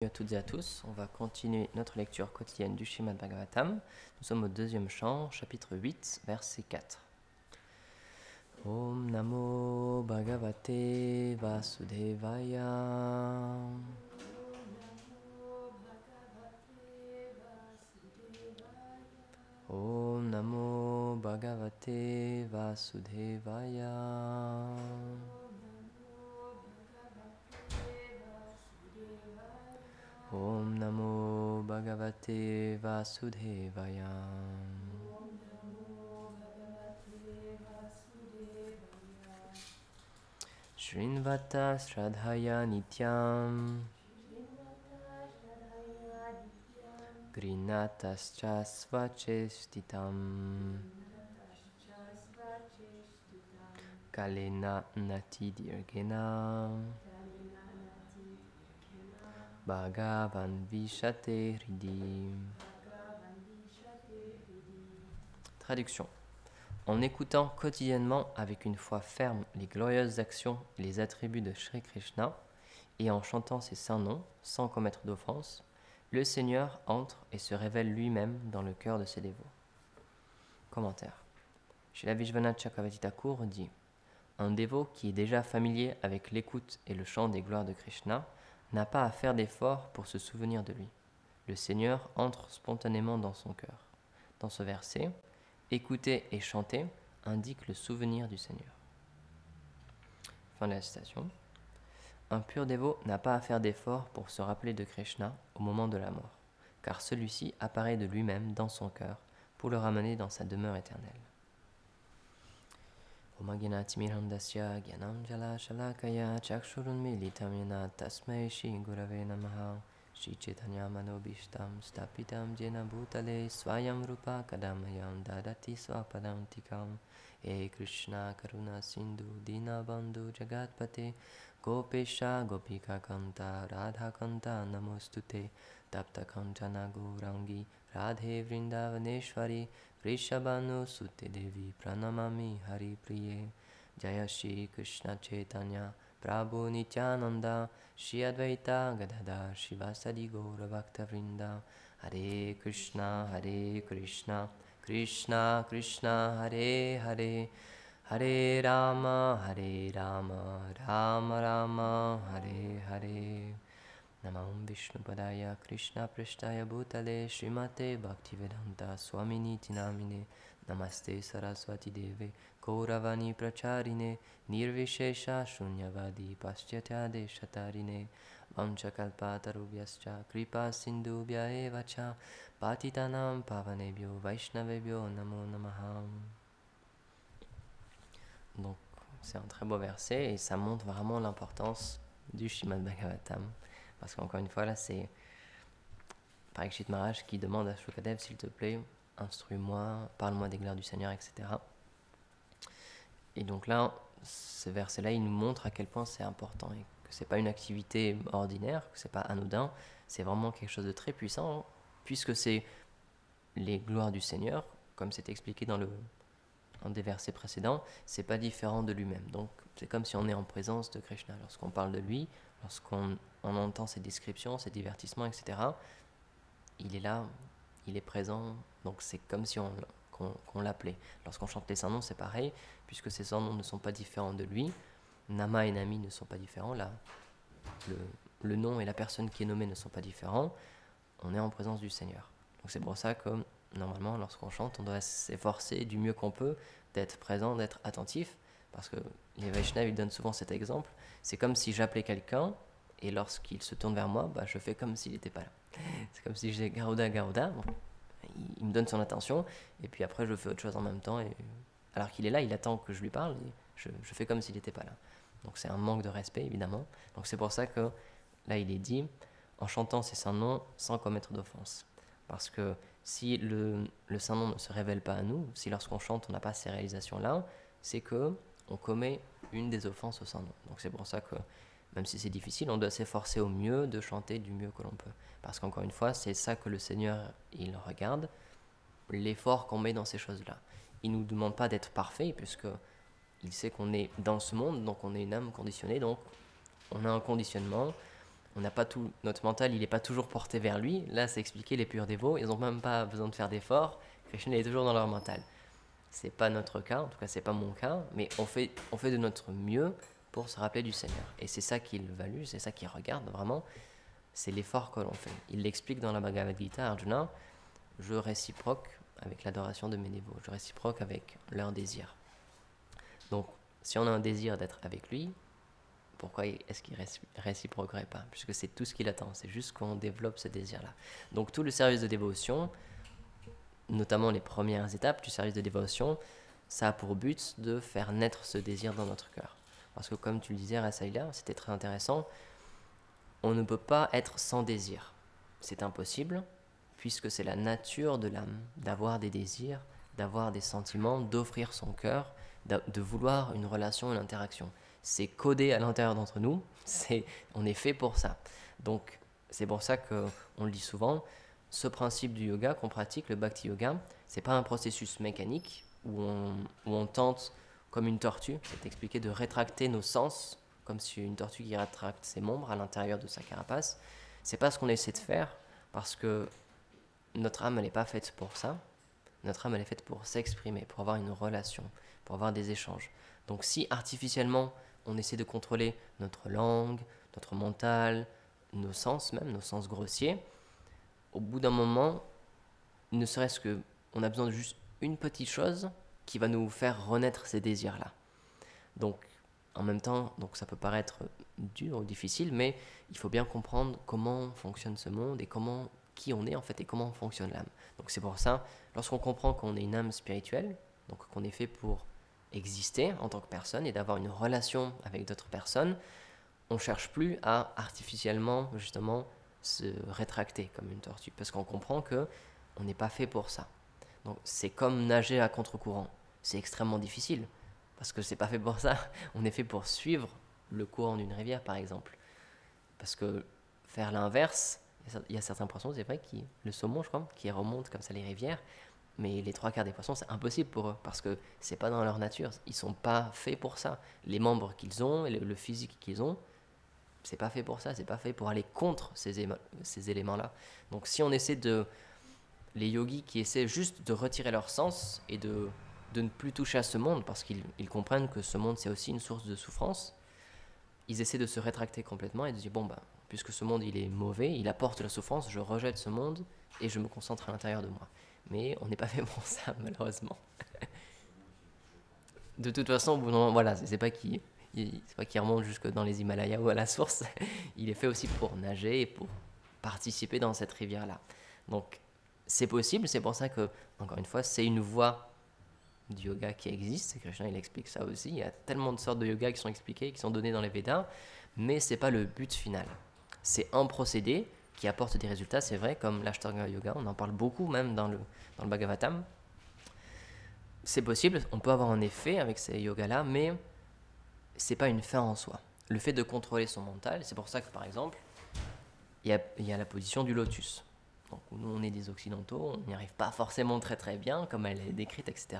Bonjour à toutes et à tous, on va continuer notre lecture quotidienne du Srimad Bhagavatam. Nous sommes au deuxième chant, chapitre 8, verset 4. Om Namo Bhagavate Vasudevaya. Om Namo Bhagavate Vasudevaya. Om Namo Bhagavate Vasudevaya. Shrinvata Shradhaya Nityam Grinatascha Svachestitam Kalena Nati Dirgena Bhagavan Vishate Hridi. Traduction. En écoutant quotidiennement avec une foi ferme les glorieuses actions et les attributs de Sri Krishna et en chantant ses saints noms sans commettre d'offense, le Seigneur entre et se révèle lui-même dans le cœur de ses dévots. Commentaire. Srila Vishwanath Chakravarti Thakur dit: un dévot qui est déjà familier avec l'écoute et le chant des gloires de Krishna n'a pas à faire d'efforts pour se souvenir de lui. Le Seigneur entre spontanément dans son cœur. Dans ce verset, écouter et chanter indique le souvenir du Seigneur. Fin de la citation. Un pur dévot n'a pas à faire d'efforts pour se rappeler de Krishna au moment de la mort, car celui-ci apparaît de lui-même dans son cœur pour le ramener dans sa demeure éternelle. Om Agyanatimirandasya Gyanam Jala Shalakaya Chakshurun Militam Yena Tasmai Shri Gurave Namaha Shri Chaitanya Manobishtam Stapitam Jena Bhutale Swayam Rupa Kadamayam Dadati Swapadam Tikam He Krishna Karuna Sindhu Dinabandhu Jagatpate Gopesha Gopika Kanta Radha Kanta Namostute Tapta Kanchana Gaurangi Radhe Vrindavaneshwari Rishabhanu Sute Devi Pranamami Hari Priye Jaya Shri Krishna Chaitanya Prabhu Nityananda Shri Advaita Gadadhar Shivasadi Gaura Bhakta Vrinda Hare Krishna Krishna Krishna Hare Hare Hare Rama Rama Rama Hare Hare Namam Vishnupadaya Krishna Prishtaya Bhutale Srimate Bhaktivedanta Swamini Tinamine Namaste Saraswati Deve Kauravani Pracharine Nirvishesha Shunyavadi Paschatya Deshatarine Vamchakalpatarubhyascha Kripa Sindhubhya Evacha Patitanam Pavanebhyo Vaishnavebhyo Namo Namaha. Donc c'est un très beau verset et ça montre vraiment l'importance du Srimad Bhagavatam. Parce qu'encore une fois, là, c'est Parikshit Maharaj qui demande à Shukadev, s'il te plaît, instruis-moi, parle-moi des gloires du Seigneur, etc. Et donc là, ce verset-là, il nous montre à quel point c'est important et que c'est pas une activité ordinaire, que c'est pas anodin, c'est vraiment quelque chose de très puissant, puisque c'est les gloires du Seigneur, comme c'est expliqué dans un des versets précédents, c'est pas différent de lui-même. Donc c'est comme si on est en présence de Krishna. Lorsqu'on parle de lui, lorsqu'on entend ses descriptions, ses divertissements, etc., il est là, il est présent, donc c'est comme si qu'on l'appelait. Lorsqu'on chante les saints noms, c'est pareil, puisque ces saints noms ne sont pas différents de lui. Nama et Nami ne sont pas différents, là, le nom et la personne qui est nommée ne sont pas différents, on est en présence du Seigneur. Donc c'est pour ça que, normalement, lorsqu'on chante, on doit s'efforcer du mieux qu'on peut d'être présent, d'être attentif, parce que les Vaishnavas, ils donnent souvent cet exemple. C'est comme si j'appelais quelqu'un, et lorsqu'il se tourne vers moi, je fais comme s'il n'était pas là. C'est comme si je disais Garuda, Garuda, bon, il me donne son attention, et puis après je fais autre chose en même temps, et alors qu'il est là, il attend que je lui parle, et je fais comme s'il n'était pas là. Donc c'est un manque de respect, évidemment. Donc c'est pour ça que, là il est dit, en chantant ses saints noms sans commettre d'offense. Parce que si le saint nom ne se révèle pas à nous, si lorsqu'on chante on n'a pas ces réalisations-là, c'est que on commet une des offenses au saint nom. Donc c'est pour ça que, même si c'est difficile, on doit s'efforcer au mieux de chanter du mieux que l'on peut. Parce qu'encore une fois, c'est ça que le Seigneur, il regarde, l'effort qu'on met dans ces choses-là. Il ne nous demande pas d'être parfait, puisque il sait qu'on est dans ce monde, donc on est une âme conditionnée, donc on a un conditionnement, on n'a pas tout, notre mental, il n'est pas toujours porté vers lui. Là, c'est expliqué, les purs dévots, ils n'ont même pas besoin de faire d'efforts. Krishna est toujours dans leur mental. C'est pas notre cas, en tout cas, c'est pas mon cas, mais on fait de notre mieux pour se rappeler du Seigneur. Et c'est ça qu'il value, c'est ça qu'il regarde vraiment, c'est l'effort que l'on fait. Il l'explique dans la Bhagavad Gita, Arjuna, je réciproque avec l'adoration de mes dévots, je réciproque avec leur désir. Donc, si on a un désir d'être avec lui, pourquoi est-ce qu'il réciproquerait pas? Puisque c'est tout ce qu'il attend, c'est juste qu'on développe ce désir-là. Donc, tout le service de dévotion, notamment les premières étapes du service de dévotion, ça a pour but de faire naître ce désir dans notre cœur. Parce que comme tu le disais, Rasaïla, c'était très intéressant, on ne peut pas être sans désir. C'est impossible, puisque c'est la nature de l'âme d'avoir des désirs, d'avoir des sentiments, d'offrir son cœur, de vouloir une relation, une interaction. C'est codé à l'intérieur d'entre nous, on est fait pour ça. Donc c'est pour ça qu'on le dit souvent, ce principe du yoga qu'on pratique, le bhakti yoga, c'est pas un processus mécanique où on tente, comme une tortue, c'est expliqué, de rétracter nos sens, comme si une tortue qui rétracte ses membres à l'intérieur de sa carapace. C'est pas ce qu'on essaie de faire, parce que notre âme, elle n'est pas faite pour ça. Notre âme, elle est faite pour s'exprimer, pour avoir une relation, pour avoir des échanges. Donc si artificiellement, on essaie de contrôler notre langue, notre mental, nos sens même, nos sens grossiers, au bout d'un moment, ne serait-ce que, on a besoin de juste une petite chose qui va nous faire renaître ces désirs-là. Donc, en même temps, donc ça peut paraître dur ou difficile, mais il faut bien comprendre comment fonctionne ce monde et qui on est en fait et comment fonctionne l'âme. Donc c'est pour ça, lorsqu'on comprend qu'on est une âme spirituelle, donc qu'on est fait pour exister en tant que personne et d'avoir une relation avec d'autres personnes, on ne cherche plus à artificiellement justement se rétracter comme une tortue, parce qu'on comprend que on n'est pas fait pour ça. Donc c'est comme nager à contre-courant. C'est extrêmement difficile, parce que c'est pas fait pour ça. On est fait pour suivre le courant d'une rivière, par exemple. Parce que faire l'inverse, il y a certains poissons, c'est vrai, le saumon, je crois, qui remonte comme ça les rivières, mais les trois quarts des poissons, c'est impossible pour eux, parce que c'est pas dans leur nature. Ils sont pas faits pour ça. Les membres qu'ils ont, et le physique qu'ils ont, c'est pas fait pour ça, c'est pas fait pour aller contre ces éléments-là. Donc si on essaie les yogis qui essaient juste de retirer leur sens et de ne plus toucher à ce monde, parce qu'ils comprennent que ce monde c'est aussi une source de souffrance, ils essaient de se rétracter complètement et de dire, bon bah, puisque ce monde il est mauvais, il apporte la souffrance, je rejette ce monde et je me concentre à l'intérieur de moi. Mais on n'est pas fait pour ça, malheureusement. De toute façon, au bout d'un moment, voilà, c'est pas qu'il remonte jusque dans les Himalayas ou à la source, il est fait aussi pour nager et pour participer dans cette rivière-là. Donc, c'est possible, c'est pour ça que, encore une fois, c'est une voie du yoga qui existe, et Krishna il explique ça aussi, il y a tellement de sortes de yoga qui sont expliquées, qui sont données dans les Védas, mais c'est pas le but final. C'est un procédé qui apporte des résultats, c'est vrai, comme l'Ashtanga Yoga, on en parle beaucoup même dans le Bhagavatam. C'est possible, on peut avoir un effet avec ces yogas-là, mais c'est pas une fin en soi. Le fait de contrôler son mental, c'est pour ça que par exemple, il y a la position du lotus. Donc nous on est des occidentaux, on n'y arrive pas forcément très très bien, comme elle est décrite, etc.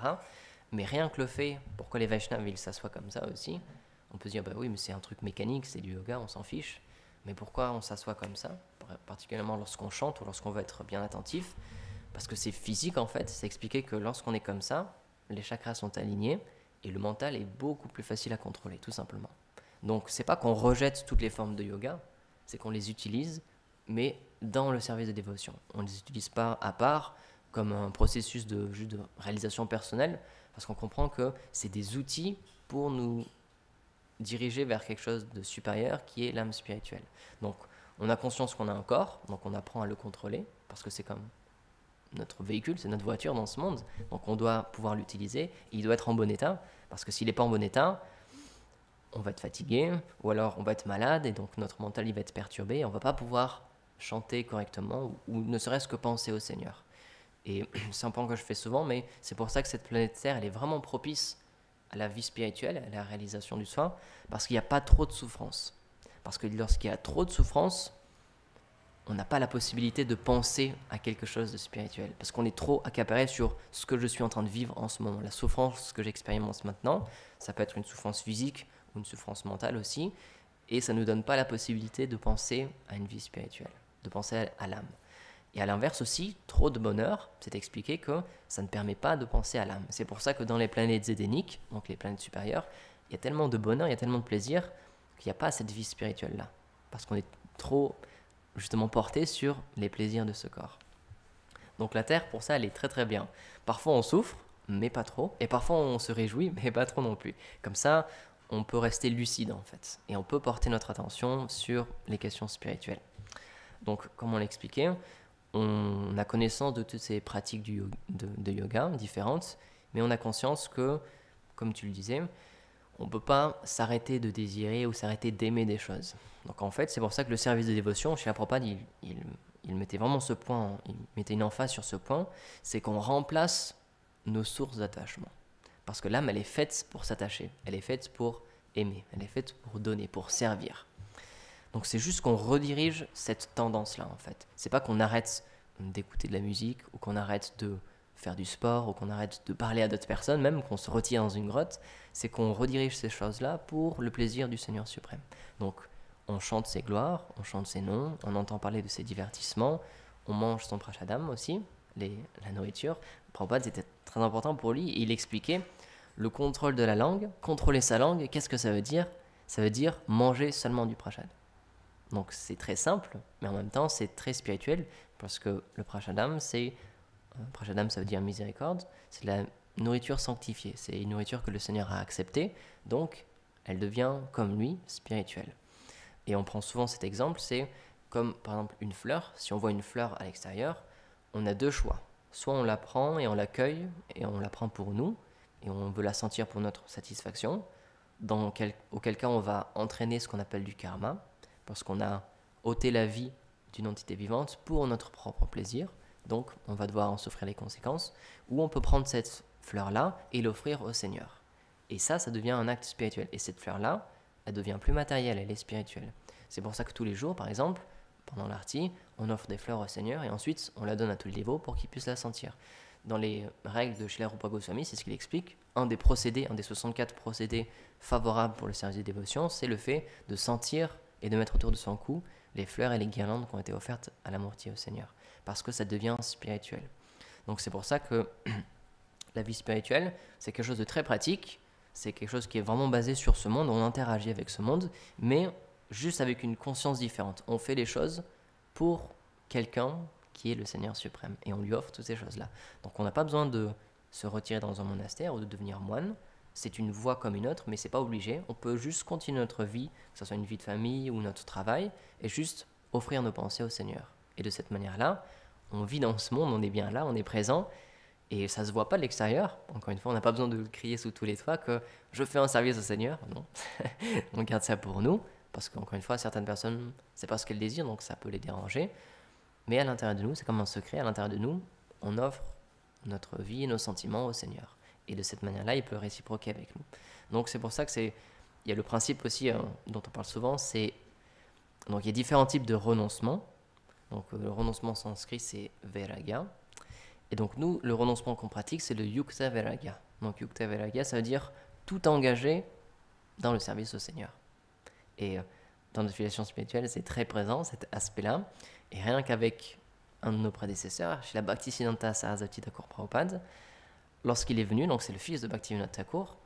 Mais rien que le fait, pourquoi les Vaishnavas ils s'assoient comme ça aussi, on peut se dire bah oui mais c'est un truc mécanique, c'est du yoga, on s'en fiche. Mais pourquoi on s'assoit comme ça, particulièrement lorsqu'on chante ou lorsqu'on veut être bien attentif? Parce que c'est physique en fait, c'est expliqué que lorsqu'on est comme ça, les chakras sont alignés et le mental est beaucoup plus facile à contrôler, tout simplement. Donc c'est pas qu'on rejette toutes les formes de yoga, c'est qu'on les utilise, mais dans le service de dévotion. On ne les utilise pas à part comme un processus de réalisation personnelle, parce qu'on comprend que c'est des outils pour nous diriger vers quelque chose de supérieur qui est l'âme spirituelle. Donc on a conscience qu'on a un corps, donc on apprend à le contrôler, parce que c'est comme notre véhicule, c'est notre voiture dans ce monde, donc on doit pouvoir l'utiliser, et il doit être en bon état, parce que s'il n'est pas en bon état, on va être fatigué, ou alors on va être malade, et donc notre mental il va être perturbé, et on ne va pas pouvoir chanter correctement, ou ne serait-ce que penser au Seigneur. Et c'est un point que je fais souvent, mais c'est pour ça que cette planète Terre, elle est vraiment propice à la vie spirituelle, à la réalisation du soi, parce qu'il n'y a pas trop de souffrance. Parce que lorsqu'il y a trop de souffrance, on n'a pas la possibilité de penser à quelque chose de spirituel, parce qu'on est trop accaparé sur ce que je suis en train de vivre en ce moment. La souffrance que j'expérimente maintenant, ça peut être une souffrance physique ou une souffrance mentale aussi, et ça ne nous donne pas la possibilité de penser à une vie spirituelle, de penser à l'âme. Et à l'inverse aussi, trop de bonheur, c'est expliqué que ça ne permet pas de penser à l'âme. C'est pour ça que dans les planètes zédéniques, donc les planètes supérieures, il y a tellement de bonheur, il y a tellement de plaisir qu'il n'y a pas cette vie spirituelle-là. Parce qu'on est trop justement porté sur les plaisirs de ce corps. Donc la Terre, pour ça, elle est très très bien. Parfois on souffre, mais pas trop. Et parfois on se réjouit, mais pas trop non plus. Comme ça, on peut rester lucide en fait. Et on peut porter notre attention sur les questions spirituelles. Donc, comme on l'expliquait, on a connaissance de toutes ces pratiques de yoga différentes, mais on a conscience que, comme tu le disais, on ne peut pas s'arrêter de désirer ou s'arrêter d'aimer des choses. Donc en fait, c'est pour ça que le service de dévotion, chez la Prabhupada, il mettait vraiment ce point, il mettait une emphase sur ce point, c'est qu'on remplace nos sources d'attachement. Parce que l'âme, elle est faite pour s'attacher, elle est faite pour aimer, elle est faite pour donner, pour servir. Donc c'est juste qu'on redirige cette tendance-là en fait. C'est pas qu'on arrête d'écouter de la musique ou qu'on arrête de faire du sport ou qu'on arrête de parler à d'autres personnes, même qu'on se retire dans une grotte, c'est qu'on redirige ces choses-là pour le plaisir du Seigneur suprême. Donc on chante ses gloires, on chante ses noms, on entend parler de ses divertissements, on mange son prashadam aussi, la nourriture. Prabhupada, c'était très important pour lui et il expliquait le contrôle de la langue, contrôler sa langue, qu'est-ce que ça veut dire? Ça veut dire manger seulement du prashad. Donc c'est très simple, mais en même temps c'est très spirituel, parce que le prashadam, prashadam ça veut dire miséricorde, c'est la nourriture sanctifiée, c'est une nourriture que le Seigneur a acceptée, donc elle devient comme lui, spirituelle. Et on prend souvent cet exemple, c'est comme par exemple une fleur, si on voit une fleur à l'extérieur, on a deux choix, soit on la prend et on l'accueille, et on la prend pour nous, et on veut la sentir pour notre satisfaction, auquel cas on va entraîner ce qu'on appelle du karma, parce qu'on a ôté la vie d'une entité vivante pour notre propre plaisir, donc on va devoir en souffrir les conséquences, ou on peut prendre cette fleur-là et l'offrir au Seigneur. Et ça devient un acte spirituel. Et cette fleur-là, elle devient plus matérielle, elle est spirituelle. C'est pour ça que tous les jours, par exemple, pendant l'arti, on offre des fleurs au Seigneur et ensuite on la donne à tous les dévots pour qu'ils puissent la sentir. Dans les règles de Srila Rupa Goswami, c'est ce qu'il explique, un des 64 procédés favorables pour le service de dévotion, c'est le fait de sentir et de mettre autour de son cou les fleurs et les guirlandes qui ont été offertes à la Mourti au Seigneur, parce que ça devient spirituel. Donc c'est pour ça que la vie spirituelle, c'est quelque chose de très pratique, c'est quelque chose qui est vraiment basé sur ce monde, on interagit avec ce monde, mais juste avec une conscience différente. On fait les choses pour quelqu'un qui est le Seigneur suprême, et on lui offre toutes ces choses-là. Donc on n'a pas besoin de se retirer dans un monastère ou de devenir moine. C'est une voie comme une autre, mais c'est pas obligé. On peut juste continuer notre vie, que ce soit une vie de famille ou notre travail, et juste offrir nos pensées au Seigneur. Et de cette manière-là, on vit dans ce monde, on est bien là, on est présent, et ça se voit pas de l'extérieur. Encore une fois, on n'a pas besoin de crier sous tous les toits que je fais un service au Seigneur. Non, on garde ça pour nous, parce qu'encore une fois, certaines personnes, c'est pas ce qu'elles désirent, donc ça peut les déranger. Mais à l'intérieur de nous, c'est comme un secret, à l'intérieur de nous, on offre notre vie et nos sentiments au Seigneur. Et de cette manière-là, il peut réciproquer avec nous. Donc c'est pour ça que il y a le principe aussi dont on parle souvent, donc il y a différents types de renoncement. Donc le renoncement sanskrit, c'est vairagya. Et donc nous, le renoncement qu'on pratique, c'est le yukta vairagya. Donc yukta vairagya, ça veut dire tout engagé dans le service au Seigneur. Et dans notre filiation spirituelle, c'est très présent, cet aspect-là. Et rien qu'avec un de nos prédécesseurs, Srila Bhaktisiddhanta Sarasvati Thakur Prabhupada, lorsqu'il est venu, donc c'est le fils de Bhaktivinoda Thakur,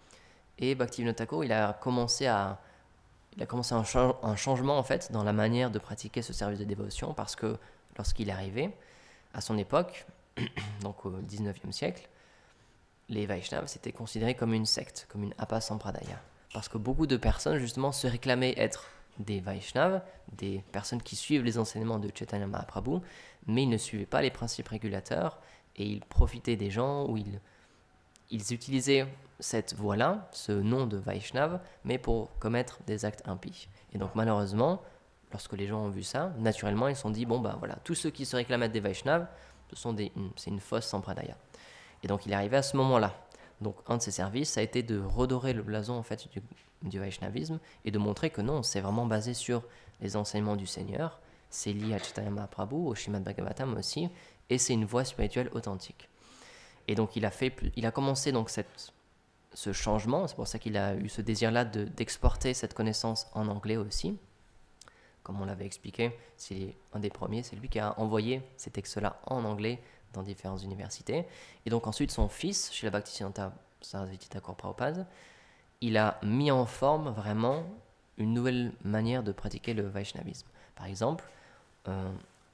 et Bhaktivinoda Thakur, il a commencé un changement en fait dans la manière de pratiquer ce service de dévotion, parce que lorsqu'il est arrivé, à son époque, donc au 19e siècle, les Vaishnavas c'était considéré comme une secte, comme une Apasampradaya, parce que beaucoup de personnes justement se réclamaient être des Vaishnavas, des personnes qui suivent les enseignements de Chaitanya Mahaprabhu, mais ils ne suivaient pas les principes régulateurs et ils profitaient des gens, ou ils utilisaient cette voie-là, ce nom de Vaishnava, mais pour commettre des actes impies. Et donc malheureusement, lorsque les gens ont vu ça, naturellement ils se sont dit, bon bah voilà, tous ceux qui se réclament être des Vaishnavas, c'est une fausse Sampradaya. Et donc il est arrivé à ce moment-là. Donc un de ses services, ça a été de redorer le blason en fait du Vaishnavisme et de montrer que non, c'est vraiment basé sur les enseignements du Seigneur, c'est lié à Chaitanya Mahaprabhu, au Srimad Bhagavatam aussi, et c'est une voie spirituelle authentique. Et donc il a commencé donc ce changement, c'est pour ça qu'il a eu ce désir-là d'exporter cette connaissance en anglais aussi. Comme on l'avait expliqué, c'est un des premiers, c'est lui qui a envoyé ces textes-là en anglais dans différentes universités. Et donc ensuite, son fils, Srila Bhaktisiddhanta Sarasvati Thakur Prabhupada, il a mis en forme vraiment une nouvelle manière de pratiquer le Vaishnavisme. Par exemple,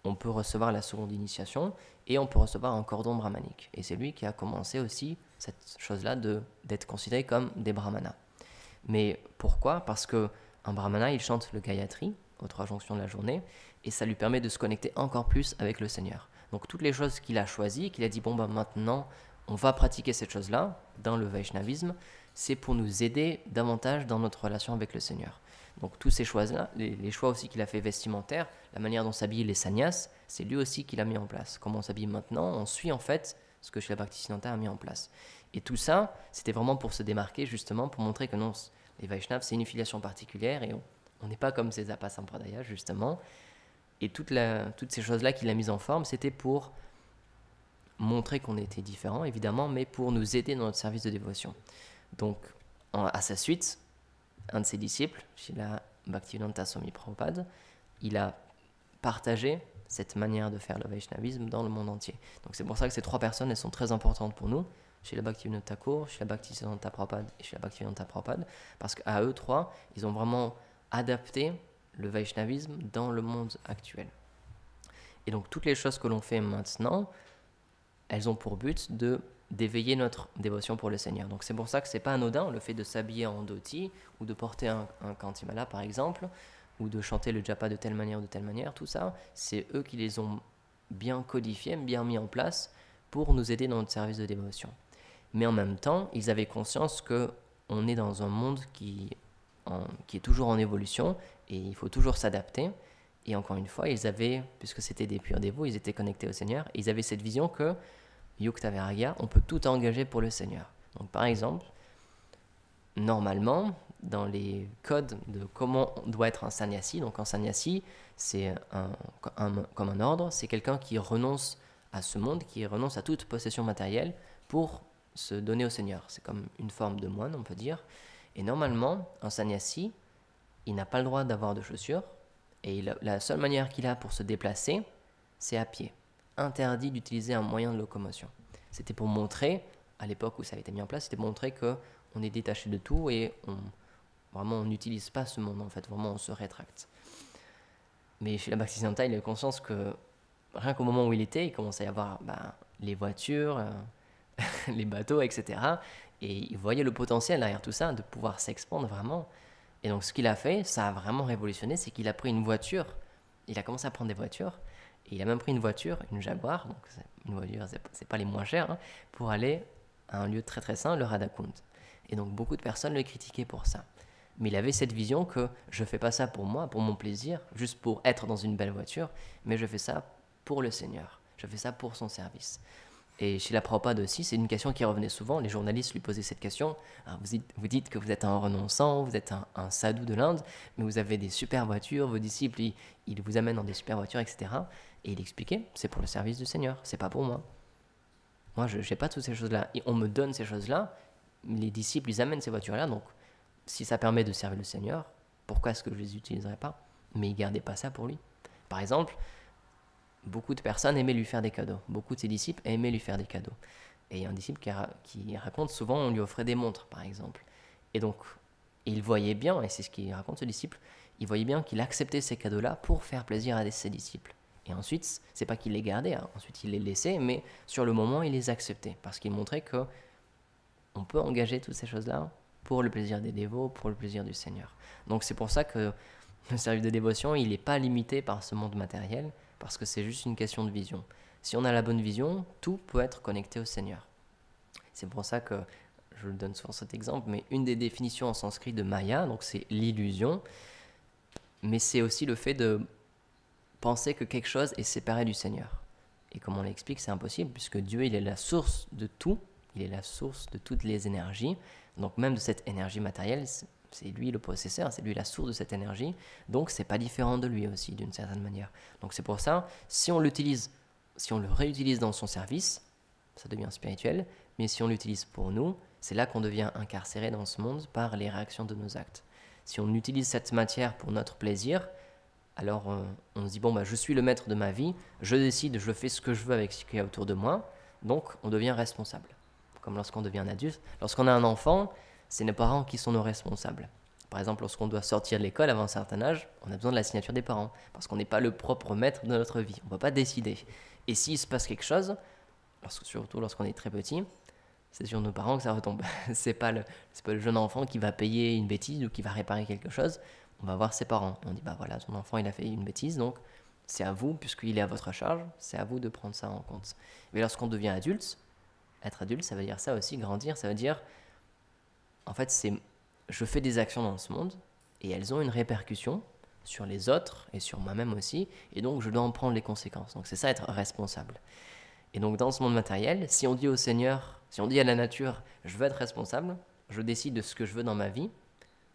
on peut recevoir la seconde initiation et on peut recevoir un cordon brahmanique. Et c'est lui qui a commencé aussi cette chose-là d'être considéré comme des brahmanas. Mais pourquoi? Parce qu'un brahmana, il chante le Gayatri aux 3 jonctions de la journée et ça lui permet de se connecter encore plus avec le Seigneur. Donc toutes les choses qu'il a choisies, qu'il a dit, bon ben maintenant, on va pratiquer cette chose-là dans le Vaishnavisme, c'est pour nous aider davantage dans notre relation avec le Seigneur. Donc tous ces choix-là, les choix aussi qu'il a fait vestimentaires, la manière dont s'habillent les sannyas, c'est lui aussi qui l'a mis en place. Comment on s'habille maintenant, on suit en fait ce que Srila Bhaktisiddhanta a mis en place. Et tout ça, c'était vraiment pour se démarquer, justement, pour montrer que non, les Vaishnavas, c'est une filiation particulière et on n'est pas comme ces Apas Sampradaya, justement. Et toutes ces choses-là qu'il a mises en forme, c'était pour montrer qu'on était différents, évidemment, mais pour nous aider dans notre service de dévotion. Donc, à sa suite, un de ses disciples, Srila Bhaktivedanta Swami Prabhupada, il a partagé cette manière de faire le Vaishnavisme dans le monde entier. Donc c'est pour ça que ces 3 personnes, elles sont très importantes pour nous, Srila Bhaktivinoda Thakur, Srila Bhaktisiddhanta Prabhupada et Srila Bhaktivedanta Prabhupada, parce qu'à eux 3, ils ont vraiment adapté le Vaishnavisme dans le monde actuel. Et donc toutes les choses que l'on fait maintenant, elles ont pour but d'éveiller notre dévotion pour le Seigneur. Donc c'est pour ça que c'est pas anodin le fait de s'habiller en dhoti ou de porter un kantimala par exemple, ou de chanter le japa de telle manière ou de telle manière, tout ça, c'est eux qui les ont bien codifiés, bien mis en place pour nous aider dans notre service de dévotion. Mais en même temps, ils avaient conscience qu'on est dans un monde qui est toujours en évolution et il faut toujours s'adapter. Et encore une fois, ils avaient, puisque c'était des purs dévots, ils étaient connectés au Seigneur, et ils avaient cette vision que Yukta Vairagya, on peut tout engager pour le Seigneur. Donc par exemple, normalement, dans les codes de comment doit être un sannyasi, donc un sannyasi, c'est comme un ordre, c'est quelqu'un qui renonce à ce monde, qui renonce à toute possession matérielle pour se donner au Seigneur. C'est comme une forme de moine, on peut dire. Et normalement, un sannyasi, il n'a pas le droit d'avoir de chaussures, et la seule manière qu'il a pour se déplacer, c'est à pied. Interdit d'utiliser un moyen de locomotion. C'était pour montrer, à l'époque où ça a été mis en place, c'était pour montrer qu'on est détaché de tout et on n'utilise pas ce monde, en fait, vraiment on se rétracte. Mais chez la Bhaktisiddhanta, il a conscience que rien qu'au moment où il était, il commençait à y avoir les voitures, les bateaux, etc. Et il voyait le potentiel derrière tout ça, de pouvoir s'expandre vraiment. Et donc ce qu'il a fait, ça a vraiment révolutionné, c'est qu'il a pris une voiture, il a commencé à prendre des voitures, et il a même pris une voiture, une Jaguar, donc une voiture, c'est pas les moins chères, hein, pour aller à un lieu très très saint, le Radhakund. Et donc beaucoup de personnes le critiquaient pour ça. Mais il avait cette vision que je fais pas ça pour moi, pour mon plaisir, juste pour être dans une belle voiture, mais je fais ça pour le Seigneur, je fais ça pour son service. Et chez la Prabhupada aussi, c'est une question qui revenait souvent. Les journalistes lui posaient cette question. Alors vous dites que vous êtes un renonçant, vous êtes un sadhu de l'Inde, mais vous avez des super voitures, vos disciples, ils vous amènent dans des super voitures, etc. Et il expliquait, c'est pour le service du Seigneur, c'est pas pour moi. Moi, je n'ai pas toutes ces choses-là. Et on me donne ces choses-là, les disciples, ils amènent ces voitures-là, donc si ça permet de servir le Seigneur, pourquoi est-ce que je ne les utiliserais pas? Mais il ne gardait pas ça pour lui. Par exemple, beaucoup de personnes aimaient lui faire des cadeaux. Beaucoup de ses disciples aimaient lui faire des cadeaux. Et il y a un disciple qui raconte souvent, on lui offrait des montres, par exemple. Et donc, il voyait bien, et c'est ce qu'il raconte ce disciple, il voyait bien qu'il acceptait ces cadeaux-là pour faire plaisir à ses disciples. Et ensuite, c'est pas qu'il les gardait, hein. Ensuite il les laissait, mais sur le moment, il les acceptait. Parce qu'il montrait qu'on peut engager toutes ces choses-là pour le plaisir des dévots, pour le plaisir du Seigneur. Donc c'est pour ça que le service de dévotion, il n'est pas limité par ce monde matériel, parce que c'est juste une question de vision. Si on a la bonne vision, tout peut être connecté au Seigneur. C'est pour ça que, je le donne souvent cet exemple, mais une des définitions en sanskrit de Maya, donc c'est l'illusion, mais c'est aussi le fait de penser que quelque chose est séparé du Seigneur. Et comme on l'explique, c'est impossible, puisque Dieu, il est la source de tout, il est la source de toutes les énergies, donc même de cette énergie matérielle, c'est lui le possesseur, c'est lui la source de cette énergie, donc c'est pas différent de lui aussi d'une certaine manière. Donc c'est pour ça, si on l'utilise, si on le réutilise dans son service, ça devient spirituel, mais si on l'utilise pour nous, c'est là qu'on devient incarcéré dans ce monde par les réactions de nos actes. Si on utilise cette matière pour notre plaisir, alors on se dit, bon, bah, je suis le maître de ma vie, je décide, je fais ce que je veux avec ce qu'il y a autour de moi, donc on devient responsable. Comme lorsqu'on devient un adulte. Lorsqu'on a un enfant, c'est nos parents qui sont nos responsables. Par exemple, lorsqu'on doit sortir de l'école avant un certain âge, on a besoin de la signature des parents, parce qu'on n'est pas le propre maître de notre vie, on ne va pas décider. Et s'il se passe quelque chose, surtout lorsqu'on est très petit, c'est sur nos parents que ça retombe. C'est pas le jeune enfant qui va payer une bêtise ou qui va réparer quelque chose, on va voir ses parents. Et on dit, bah voilà, ton enfant il a fait une bêtise, donc c'est à vous, puisqu'il est à votre charge, c'est à vous de prendre ça en compte. Mais lorsqu'on devient adulte, être adulte, ça veut dire ça aussi, grandir, ça veut dire, en fait, je fais des actions dans ce monde, et elles ont une répercussion sur les autres, et sur moi-même aussi, et donc je dois en prendre les conséquences. Donc c'est ça, être responsable. Et donc dans ce monde matériel, si on dit au Seigneur, si on dit à la nature, je veux être responsable, je décide de ce que je veux dans ma vie,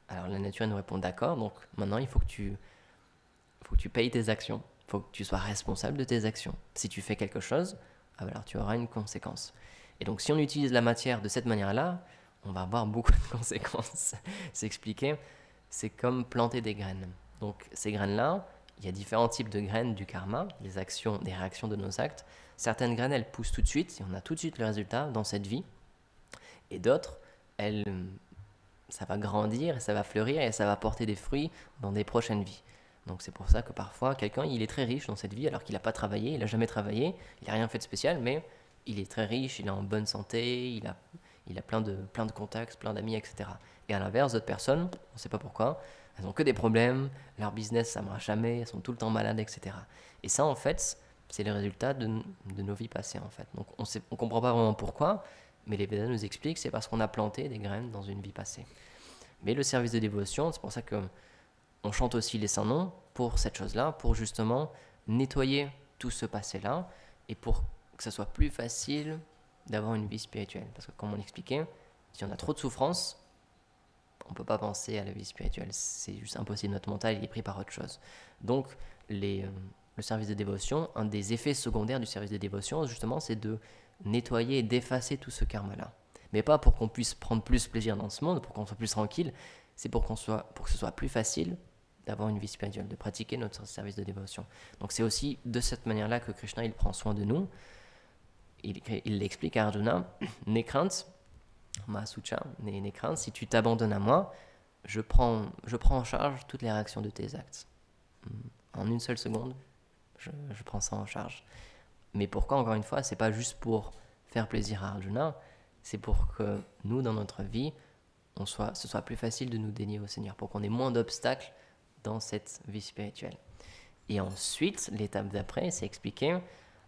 alors la nature nous répond d'accord, donc maintenant il faut que tu payes tes actions, il faut que tu sois responsable de tes actions. Si tu fais quelque chose, alors tu auras une conséquence. Et donc si on utilise la matière de cette manière-là, on va avoir beaucoup de conséquences. C'est expliqué, c'est comme planter des graines. Donc ces graines-là, il y a différents types de graines du karma, des actions, des réactions de nos actes. Certaines graines, elles poussent tout de suite, et on a tout de suite le résultat dans cette vie. Et d'autres, ça va grandir, et ça va fleurir, et ça va porter des fruits dans des prochaines vies. Donc c'est pour ça que parfois, quelqu'un, il est très riche dans cette vie, alors qu'il n'a pas travaillé, il n'a jamais travaillé, il n'a rien fait de spécial, mais il est très riche, il est en bonne santé, il a plein de contacts, plein d'amis, etc. Et à l'inverse, d'autres personnes, on ne sait pas pourquoi, elles n'ont que des problèmes, leur business, ça ne marche jamais, elles sont tout le temps malades, etc. Et ça, en fait, c'est le résultat de nos vies passées, en fait. Donc on ne comprend pas vraiment pourquoi, mais les Védas nous expliquent, c'est parce qu'on a planté des graines dans une vie passée. Mais le service de dévotion, c'est pour ça qu'on chante aussi les saints noms pour cette chose-là, pour justement nettoyer tout ce passé-là, et pour que ça soit plus facile d'avoir une vie spirituelle. Parce que comme on l'expliquait, si on a trop de souffrance, on ne peut pas penser à la vie spirituelle. C'est juste impossible. Notre mental il est pris par autre chose. Donc, le service de dévotion, un des effets secondaires du service de dévotion, justement, c'est de nettoyer et d'effacer tout ce karma-là. Mais pas pour qu'on puisse prendre plus plaisir dans ce monde, pour qu'on soit plus tranquille, c'est pour que ce soit plus facile d'avoir une vie spirituelle, de pratiquer notre service de dévotion. Donc c'est aussi de cette manière-là que Krishna il prend soin de nous. Il l'explique à Arjuna, n'aie crainte, Mahasucha, n'aie crainte, si tu t'abandonnes à moi, je prends en charge toutes les réactions de tes actes. En une seule seconde, je prends ça en charge. Mais pourquoi, encore une fois, c'est pas juste pour faire plaisir à Arjuna, c'est pour que nous, dans notre vie, ce soit plus facile de nous dénier au Seigneur, pour qu'on ait moins d'obstacles dans cette vie spirituelle. Et ensuite, l'étape d'après, c'est expliquer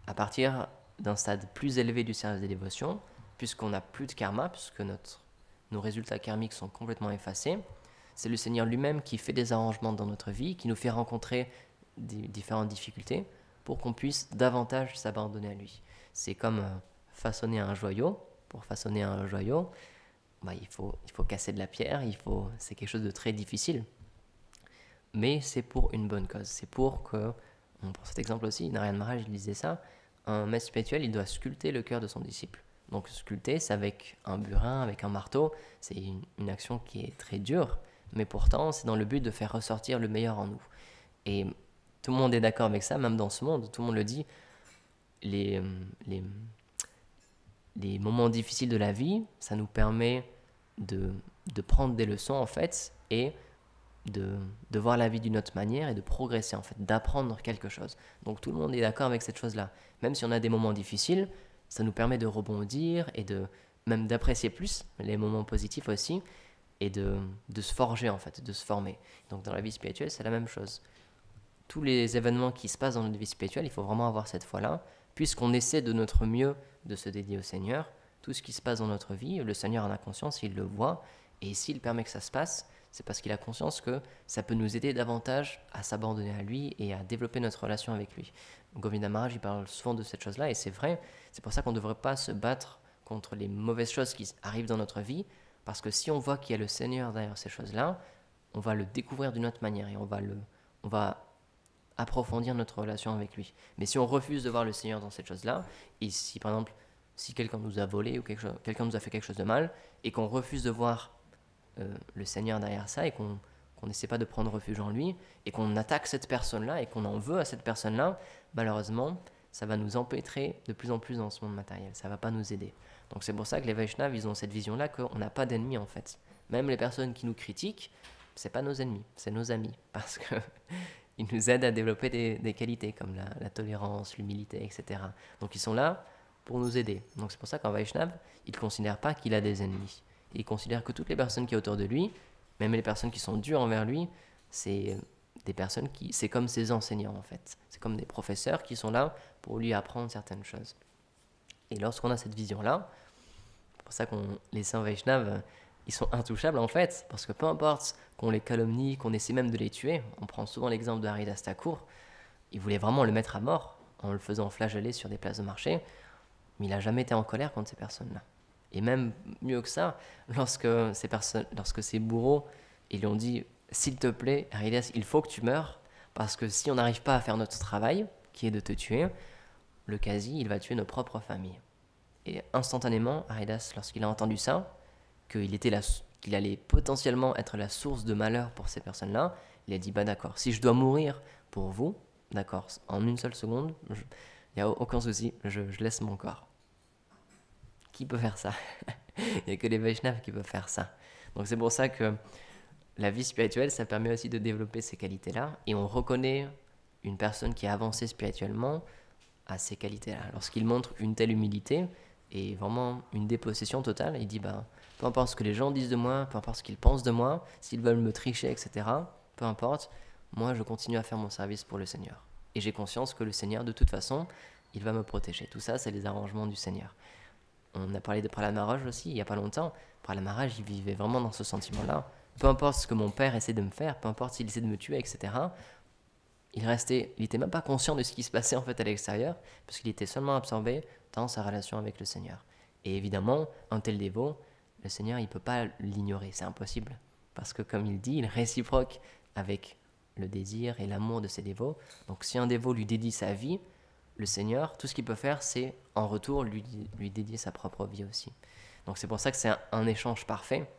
à partir d'un stade plus élevé du service de dévotion, puisqu'on n'a plus de karma, puisque nos résultats karmiques sont complètement effacés, c'est le Seigneur lui-même qui fait des arrangements dans notre vie, qui nous fait rencontrer des différentes difficultés pour qu'on puisse davantage s'abandonner à lui. C'est comme façonner un joyau. Pour façonner un joyau, il faut casser de la pierre, c'est quelque chose de très difficile. Mais c'est pour une bonne cause. C'est pour que, pour cet exemple aussi, Narayana Maharaj il disait ça, un maître spirituel, il doit sculpter le cœur de son disciple. Donc sculpter, c'est avec un burin, avec un marteau, c'est une action qui est très dure, mais pourtant c'est dans le but de faire ressortir le meilleur en nous. Et tout le monde est d'accord avec ça, même dans ce monde, tout le monde le dit, les moments difficiles de la vie, ça nous permet de prendre des leçons en fait, et de voir la vie d'une autre manière et de progresser en fait, d'apprendre quelque chose. Donc tout le monde est d'accord avec cette chose-là. Même si on a des moments difficiles, ça nous permet de rebondir et même d'apprécier plus les moments positifs aussi et de se forger en fait, de se former. Donc dans la vie spirituelle, c'est la même chose. Tous les événements qui se passent dans notre vie spirituelle, il faut vraiment avoir cette foi-là, puisqu'on essaie de notre mieux de se dédier au Seigneur. Tout ce qui se passe dans notre vie, le Seigneur en a conscience, il le voit, et s'il permet que ça se passe, c'est parce qu'il a conscience que ça peut nous aider davantage à s'abandonner à lui et à développer notre relation avec lui. Govinda Maharaj, il parle souvent de cette chose-là, et c'est vrai, c'est pour ça qu'on ne devrait pas se battre contre les mauvaises choses qui arrivent dans notre vie, parce que si on voit qu'il y a le Seigneur derrière ces choses-là, on va le découvrir d'une autre manière, et on va approfondir notre relation avec lui. Mais si on refuse de voir le Seigneur dans cette chose-là, et si par exemple, si quelqu'un nous a volé ou quelqu'un nous a fait quelque chose de mal, et qu'on refuse de voir le Seigneur derrière ça, et qu'on n'essaie pas de prendre refuge en lui, et qu'on attaque cette personne-là, et qu'on en veut à cette personne-là, malheureusement, ça va nous empêtrer de plus en plus dans ce monde matériel. Ça ne va pas nous aider. Donc c'est pour ça que les Vaishnavas, ils ont cette vision-là qu'on n'a pas d'ennemis en fait. Même les personnes qui nous critiquent, c'est pas nos ennemis, c'est nos amis. Parce qu'ils nous aident à développer des qualités comme la tolérance, l'humilité, etc. Donc ils sont là pour nous aider. Donc c'est pour ça qu'en Vaishnava, il ne considère pas qu'il a des ennemis. Il considère que toutes les personnes qui sont autour de lui, même les personnes qui sont dures envers lui, c'est des personnes c'est comme ses enseignants en fait. C'est comme des professeurs qui sont là pour lui apprendre certaines choses. Et lorsqu'on a cette vision-là, c'est pour ça que les saints Vaishnavas, ils sont intouchables en fait, parce que peu importe qu'on les calomnie, qu'on essaie même de les tuer, on prend souvent l'exemple de Haridas Thakur, il voulait vraiment le mettre à mort en le faisant flageller sur des places de marché, mais il n'a jamais été en colère contre ces personnes-là. Et même mieux que ça, lorsque ces bourreaux, ils lui ont dit « S'il te plaît, Haridas, il faut que tu meurs, parce que si on n'arrive pas à faire notre travail, qui est de te tuer, le quasi, il va tuer nos propres familles. » Et instantanément, Haridas, lorsqu'il a entendu ça, qu'il allait potentiellement être la source de malheur pour ces personnes-là, il a dit « Bah d'accord, si je dois mourir pour vous, d'accord, en une seule seconde, il n'y a aucun souci, je laisse mon corps. » Qui peut faire ça? Il n'y a que les Vaishnavas qui peuvent faire ça. Donc c'est pour ça que la vie spirituelle, ça permet aussi de développer ces qualités-là. Et on reconnaît une personne qui a avancé spirituellement à ces qualités-là. Lorsqu'il montre une telle humilité et vraiment une dépossession totale, il dit bah, peu importe ce que les gens disent de moi, peu importe ce qu'ils pensent de moi, s'ils veulent me tricher, etc., peu importe, moi je continue à faire mon service pour le Seigneur. Et j'ai conscience que le Seigneur, de toute façon, il va me protéger. Tout ça, c'est les arrangements du Seigneur. On a parlé de Prahlad Maharaj aussi, il n'y a pas longtemps. Prahlad Maharaj, il vivait vraiment dans ce sentiment-là. Peu importe ce que mon père essaie de me faire, peu importe s'il essaie de me tuer, etc., il n'était même pas conscient de ce qui se passait en fait à l'extérieur, parce qu'il était seulement absorbé dans sa relation avec le Seigneur. Et évidemment, un tel dévot, le Seigneur, il ne peut pas l'ignorer, c'est impossible. Parce que comme il dit, il réciproque avec le désir et l'amour de ses dévots. Donc si un dévot lui dédie sa vie, le Seigneur, tout ce qu'il peut faire, c'est en retour lui dédier sa propre vie aussi. Donc c'est pour ça que c'est un échange parfait,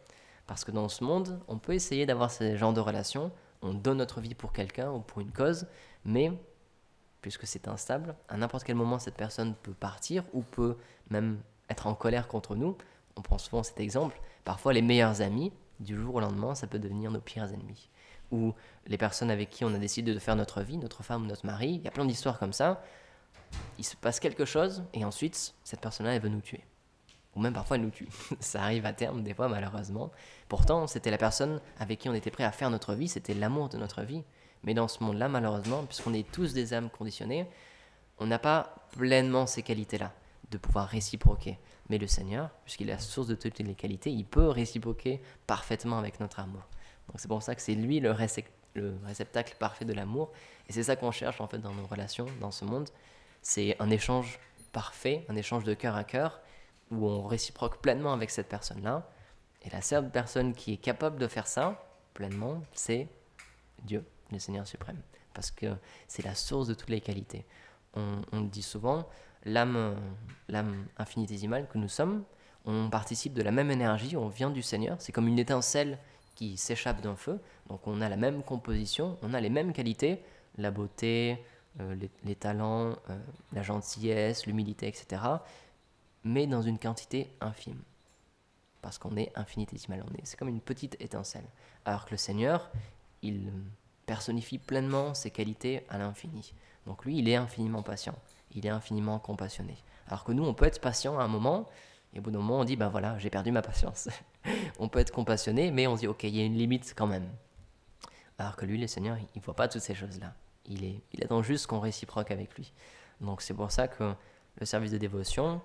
parce que dans ce monde, on peut essayer d'avoir ce genre de relation, on donne notre vie pour quelqu'un ou pour une cause, mais puisque c'est instable, à n'importe quel moment cette personne peut partir ou peut même être en colère contre nous. On prend souvent cet exemple, parfois les meilleurs amis, du jour au lendemain, ça peut devenir nos pires ennemis. Ou les personnes avec qui on a décidé de faire notre vie, notre femme ou notre mari, il y a plein d'histoires comme ça, il se passe quelque chose et ensuite cette personne-là elle veut nous tuer, ou même parfois elle nous tue. Ça arrive à terme des fois malheureusement. Pourtant c'était la personne avec qui on était prêt à faire notre vie, c'était l'amour de notre vie. Mais dans ce monde-là malheureusement, puisqu'on est tous des âmes conditionnées, on n'a pas pleinement ces qualités-là de pouvoir réciproquer. Mais le Seigneur, puisqu'il est la source de toutes les qualités, il peut réciproquer parfaitement avec notre amour. Donc c'est pour ça que c'est lui le réceptacle parfait de l'amour, et c'est ça qu'on cherche en fait dans nos relations, dans ce monde. C'est un échange parfait, un échange de cœur à cœur, où on réciproque pleinement avec cette personne-là. Et la seule personne qui est capable de faire ça, pleinement, c'est Dieu, le Seigneur suprême. Parce que c'est la source de toutes les qualités. On le dit souvent, l'âme infinitésimale que nous sommes, on participe de la même énergie, on vient du Seigneur. C'est comme une étincelle qui s'échappe d'un feu. Donc on a la même composition, on a les mêmes qualités, la beauté, les talents, la gentillesse, l'humilité, etc. Mais dans une quantité infime. Parce qu'on est infinitésimal, c'est comme une petite étincelle. Alors que le Seigneur, il personnifie pleinement ses qualités à l'infini. Donc lui, il est infiniment patient, il est infiniment compassionné. Alors que nous, on peut être patient à un moment, et au bout d'un moment, on dit, ben voilà, j'ai perdu ma patience. On peut être compassionné, mais on se dit, ok, il y a une limite quand même. Alors que lui, le Seigneur, il ne voit pas toutes ces choses-là. Il attend juste qu'on réciproque avec lui. Donc c'est pour ça que le service de dévotion,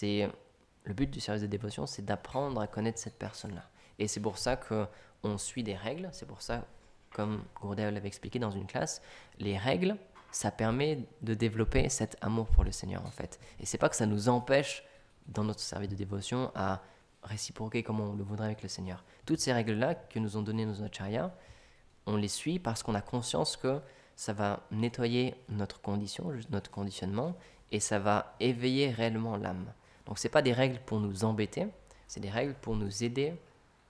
le but du service de dévotion, c'est d'apprendre à connaître cette personne-là. Et c'est pour ça qu'on suit des règles. C'est pour ça, comme Gurudev l'avait expliqué dans une classe, les règles, ça permet de développer cet amour pour le Seigneur en fait. Et c'est pas que ça nous empêche dans notre service de dévotion à réciproquer comme on le voudrait avec le Seigneur. Toutes ces règles-là que nous ont données nos acharyas, on les suit parce qu'on a conscience que ça va nettoyer notre condition, notre conditionnement, et ça va éveiller réellement l'âme. Donc c'est pas des règles pour nous embêter, c'est des règles pour nous aider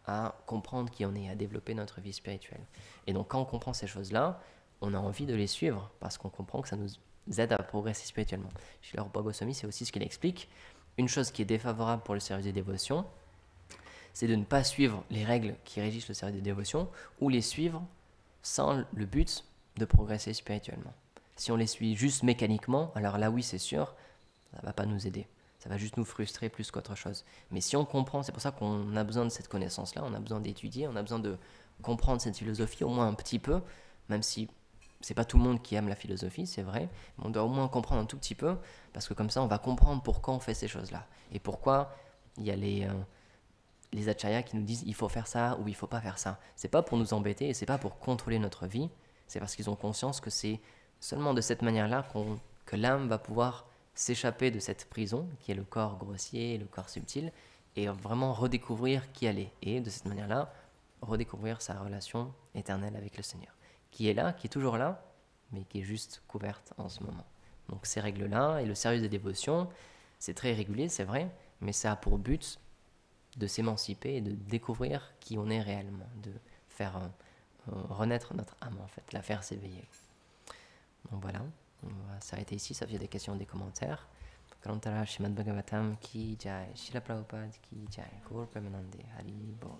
à comprendre qui on est, à développer notre vie spirituelle. Et donc quand on comprend ces choses-là, on a envie de les suivre parce qu'on comprend que ça nous aide à progresser spirituellement. Chez le Rupa Goswami, c'est aussi ce qu'il explique. Une chose qui est défavorable pour le service des dévotions, c'est de ne pas suivre les règles qui régissent le service des dévotions ou les suivre sans le but de progresser spirituellement. Si on les suit juste mécaniquement, alors là oui c'est sûr, ça ne va pas nous aider. Ça va juste nous frustrer plus qu'autre chose. Mais si on comprend, c'est pour ça qu'on a besoin de cette connaissance-là, on a besoin d'étudier, on a besoin de comprendre cette philosophie au moins un petit peu, même si c'est pas tout le monde qui aime la philosophie, c'est vrai, mais on doit au moins comprendre un tout petit peu, parce que comme ça on va comprendre pourquoi on fait ces choses-là. Et pourquoi il y a les acharyas qui nous disent il faut faire ça ou il faut pas faire ça. C'est pas pour nous embêter et c'est pas pour contrôler notre vie, c'est parce qu'ils ont conscience que c'est seulement de cette manière-là que l'âme va pouvoir s'échapper de cette prison qui est le corps grossier, le corps subtil, et vraiment redécouvrir qui elle est. Et de cette manière-là, redécouvrir sa relation éternelle avec le Seigneur, qui est là, qui est toujours là, mais qui est juste couverte en ce moment. Donc ces règles-là et le service de dévotion, c'est très régulier, c'est vrai, mais ça a pour but de s'émanciper et de découvrir qui on est réellement, de faire renaître notre âme en fait, la faire s'éveiller. Donc voilà, on va s'arrêter ici, ça fait des questions, des commentaires. Kalantara Shrimad Bhagavatam ki jai, Srila Prabhupada ki jai, Gaur Premanande Hari Bol.